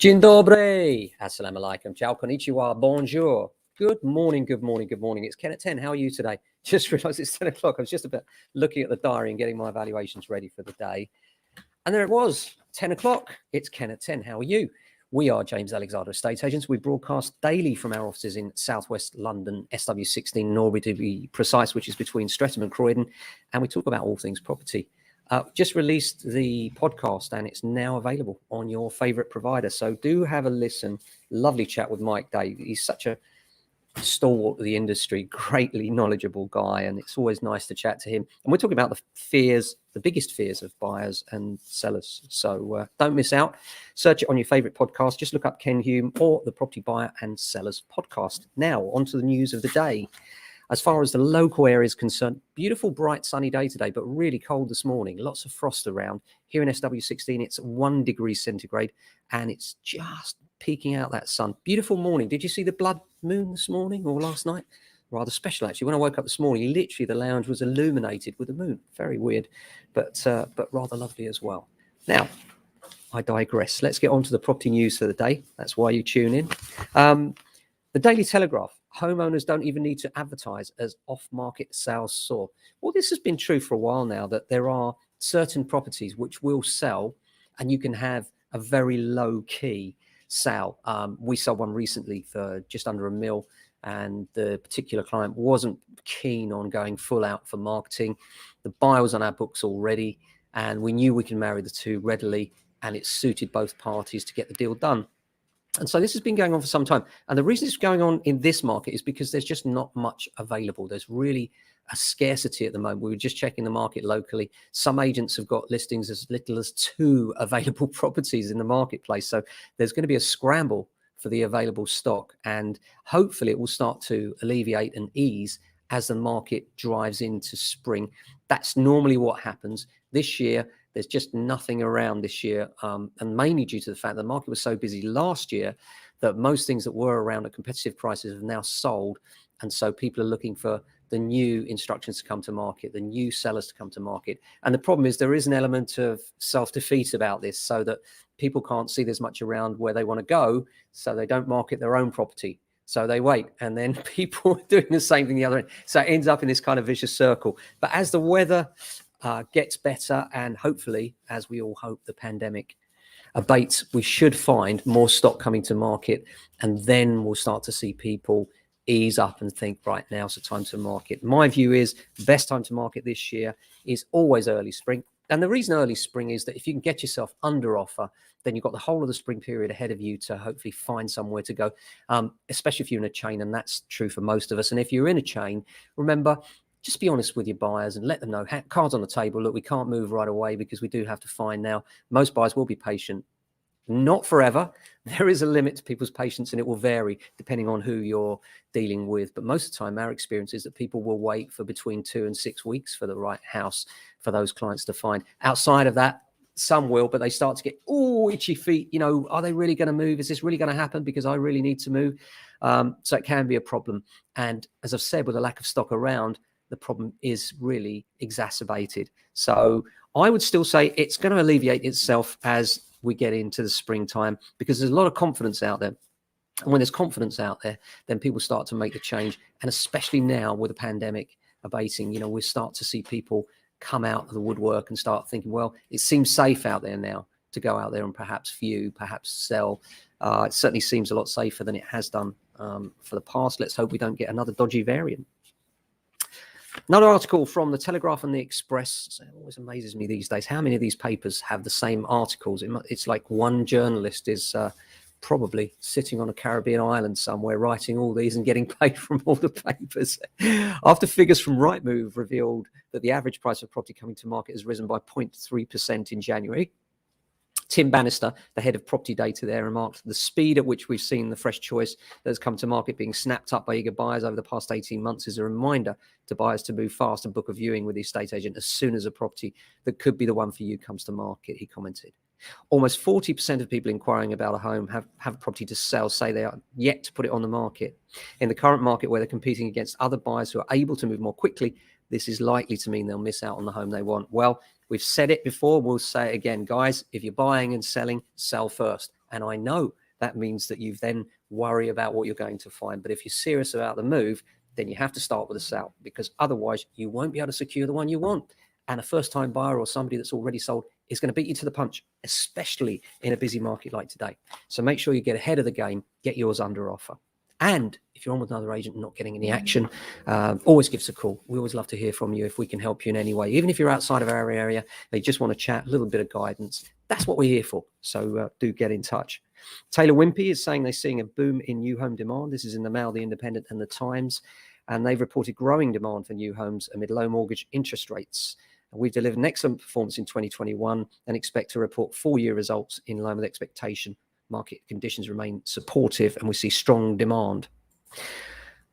Dzień dobry. Assalamu alaikum. Ciao, konnichiwa. Bonjour. Good morning, good morning, good morning. It's Ken at 10. How are you today? Just realized it's 10 o'clock. I was just about looking at the diary and getting my evaluations ready for the day. And there it was, 10 o'clock. It's Ken at 10. How are you? We are James Alexander Estate Agents. We broadcast daily from our offices in Southwest London, SW16 Norbury to be precise, which is between Streatham and Croydon. And we talk about all things property. Just released the podcast and it's now available on your favorite provider. So do have a listen. Lovely chat with Mike Day. He's such a stalwart of the industry, greatly knowledgeable guy, and it's always nice to chat to him. And we're talking about the fears, the biggest fears of buyers and sellers. So don't miss out. Search it on your favorite podcast. Just look up Ken Hume or the Property Buyer and Sellers podcast. Now on to the news of the day. As far as the local area is concerned, beautiful, bright, sunny day today, but really cold this morning. Lots of frost around. Here in SW16, it's 1 degree centigrade, and it's just peeking out that sun. Beautiful morning. Did you see the blood moon this morning or last night? Rather special, actually. When I woke up this morning, literally the lounge was illuminated with the moon. Very weird, but rather lovely as well. Now, I digress. Let's get on to the property news for the day. That's why you tune in. The Daily Telegraph. Homeowners don't even need to advertise as off-market sales soar. Well, this has been true for a while now, that there are certain properties which will sell and you can have a very low-key sale. We sold one recently for just under £1 million, and the particular client wasn't keen on going full out for marketing. The buyer was on our books already, and we knew we can marry the two readily, and it suited both parties to get the deal done. And so this has been going on for some time. And the reason it's going on in this market is because there's just not much available. There's really a scarcity at the moment. We were just checking the market locally. Some agents have got listings as little as 2 available properties in the marketplace. So there's going to be a scramble for the available stock. And hopefully it will start to alleviate and ease as the market drives into spring. That's normally what happens. This year, there's just nothing around this year, and mainly due to the fact that the market was so busy last year that most things that were around at competitive prices have now sold. And so people are looking for the new instructions to come to market, the new sellers to come to market. And the problem is there is an element of self-defeat about this, so that people can't see there's much around where they want to go, so they don't market their own property. So they wait, and then people are doing the same thing the other end. So it ends up in this kind of vicious circle. But as the weather gets better, and hopefully, as we all hope, the pandemic abates, we should find more stock coming to market, and then we'll start to see people ease up and think, right, now's the time to market. My view is the best time to market this year is always early spring. And the reason early spring is that if you can get yourself under offer, then you've got the whole of the spring period ahead of you to hopefully find somewhere to go, especially if you're in a chain, and that's true for most of us. And if you're in a chain, remember, just be honest with your buyers and let them know, cards on the table, look, we can't move right away because we do have to find now. Most buyers will be patient, not forever. There is a limit to people's patience, and it will vary depending on who you're dealing with. But most of the time, our experience is that people will wait for between 2 and 6 weeks for the right house for those clients to find. Outside of that, some will, but they start to get, itchy feet. You know, are they really going to move? Is this really going to happen? Because I really need to move. So it can be a problem. And as I've said, with a lack of stock around, the problem is really exacerbated. So I would still say it's going to alleviate itself as we get into the springtime, because there's a lot of confidence out there. And when there's confidence out there, then people start to make the change. And especially now with the pandemic abating, you know, we start to see people come out of the woodwork and start thinking, well, it seems safe out there now to go out there and perhaps view, perhaps sell. It certainly seems a lot safer than it has done for the past. Let's hope we don't get another dodgy variant. Another article from the Telegraph and the Express. It always amazes me these days how many of these papers have the same articles. It's like one journalist is probably sitting on a Caribbean island somewhere writing all these and getting paid from all the papers. After figures from Rightmove revealed that the average price of property coming to market has risen by 0.3% in January, Tim Bannister, the head of property data there, remarked the speed at which we've seen the fresh choice that has come to market being snapped up by eager buyers over the past 18 months is a reminder to buyers to move fast and book a viewing with the estate agent as soon as a property that could be the one for you comes to market, he commented. Almost 40% of people inquiring about a home have a property to sell say they are yet to put it on the market. In the current market, where they're competing against other buyers who are able to move more quickly, this is likely to mean they'll miss out on the home they want. Well, we've said it before, we'll say it again, guys. If you're buying and selling, sell first. And I know that means that you then worry about what you're going to find. But if you're serious about the move, then you have to start with a sell, because otherwise you won't be able to secure the one you want. And a first-time buyer or somebody that's already sold is going to beat you to the punch, especially in a busy market like today. So make sure you get ahead of the game, get yours under offer. And if you're on with another agent and not getting any action, always give us a call. We always love to hear from you if we can help you in any way. Even if you're outside of our area, they just want to chat, a little bit of guidance. That's what we're here for. So do get in touch. Taylor Wimpey is saying they're seeing a boom in new home demand. This is in the Mail, the Independent and the Times. And they've reported growing demand for new homes amid low mortgage interest rates. We've delivered an excellent performance in 2021 and expect to report full-year results in line with expectation. Market conditions remain supportive and we see strong demand.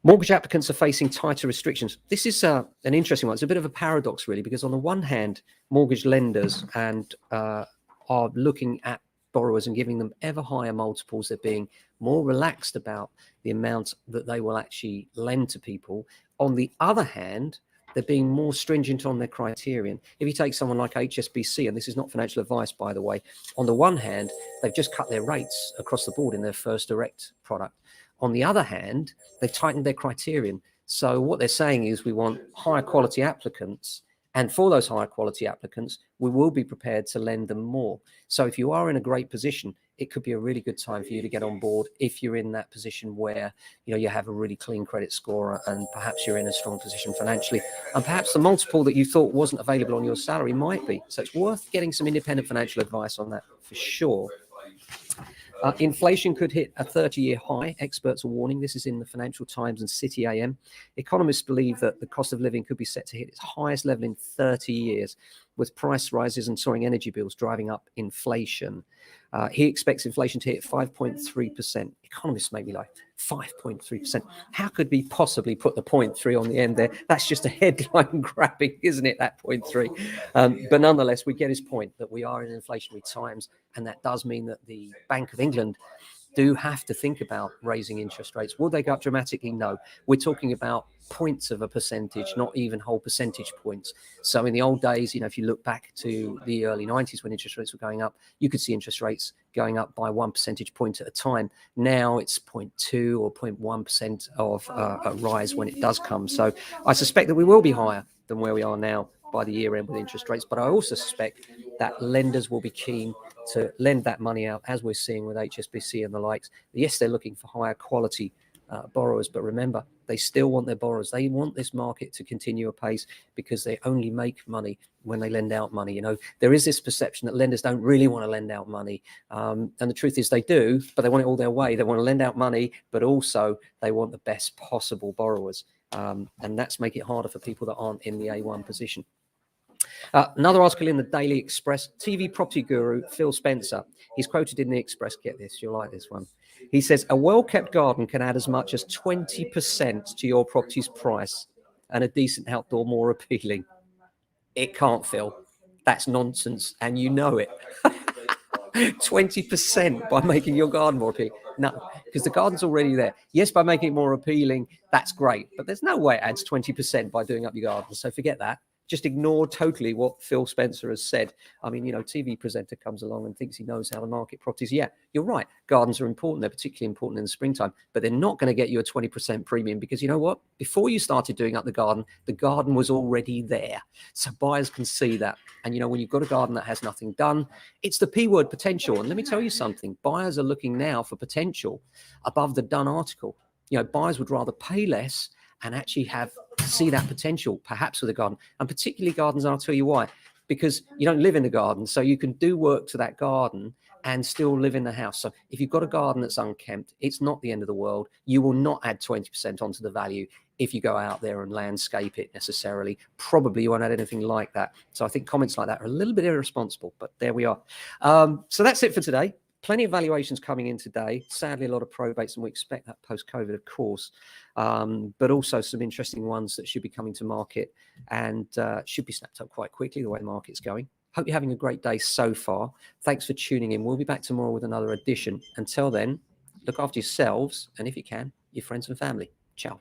Mortgage applicants are facing tighter restrictions. This is an interesting one. It's a bit of a paradox, really, because on the one hand, mortgage lenders are looking at borrowers and giving them ever higher multiples. They're being more relaxed about the amount that they will actually lend to people. On the other hand, they're being more stringent on their criterion. If you take someone like HSBC, and this is not financial advice, by the way, on the one hand, they've just cut their rates across the board in their First Direct product. On the other hand, they've tightened their criterion. So what they're saying is we want higher quality applicants, and for those higher quality applicants, we will be prepared to lend them more. So if you are in a great position, it could be a really good time for you to get on board if you're in that position where you have a really clean credit score and perhaps you're in a strong position financially, and perhaps the multiple that you thought wasn't available on your salary might be. So it's worth getting some independent financial advice on that for sure. Inflation could hit a 30-year high. Experts are warning. This is in the Financial Times and City AM. Economists believe that the cost of living could be set to hit its highest level in 30 years, with price rises and soaring energy bills driving up inflation. He expects inflation to hit 5.3%. Economists make me laugh. 5.3%. How could we possibly put the 0.3 on the end there? That's just a headline grabbing, isn't it, that 0.3? But nonetheless, we get his point that we are in inflationary times, and that does mean that the Bank of England do have to think about raising interest rates. Will they go up dramatically? No. We're talking about points of a percentage, not even whole percentage points. So in the old days, if you look back to the early 90s when interest rates were going up, you could see interest rates going up by 1 percentage point at a time. Now it's 0.2 or 0.1% of a rise when it does come. So I suspect that we will be higher than where we are now by the year end with interest rates. But I also suspect that lenders will be keen to lend that money out, as we're seeing with HSBC and the likes. Yes, they're looking for higher quality borrowers, but remember, they still want their borrowers. They want this market to continue apace because they only make money when they lend out money. There is this perception that lenders don't really want to lend out money. And the truth is they do, but they want it all their way. They want to lend out money, but also they want the best possible borrowers. And that's making it harder for people that aren't in the A1 position. Another article in the Daily Express, TV property guru Phil Spencer. He's quoted in the Express. Get this, you'll like this one. He says, a well-kept garden can add as much as 20% to your property's price and a decent outdoor more appealing. It can't, Phil. That's nonsense, and you know it. 20% by making your garden more appealing. No, because the garden's already there. Yes, by making it more appealing, that's great. But there's no way it adds 20% by doing up your garden. So forget that. Just ignore totally what Phil Spencer has said. I mean, TV presenter comes along and thinks he knows how to market properties. Yeah, you're right. Gardens are important. They're particularly important in the springtime, but they're not going to get you a 20% premium because you know what? Before you started doing up the garden was already there. So buyers can see that. And, when you've got a garden that has nothing done, it's the P word, potential. And let me tell you something. Buyers are looking now for potential above the done article. Buyers would rather pay less and actually see that potential, perhaps with a garden, and particularly gardens. And I'll tell you why, because you don't live in the garden, so you can do work to that garden and still live in the house. So if you've got a garden that's unkempt, it's not the end of the world. You will not add 20% onto the value if you go out there and landscape it necessarily. Probably you won't add anything like that. So I think comments like that are a little bit irresponsible, but there we are. So that's it for today. Plenty of valuations coming in today. Sadly, a lot of probates, and we expect that post-COVID, of course, but also some interesting ones that should be coming to market and should be snapped up quite quickly the way the market's going. Hope you're having a great day so far. Thanks for tuning in. We'll be back tomorrow with another edition. Until then, look after yourselves and, if you can, your friends and family. Ciao.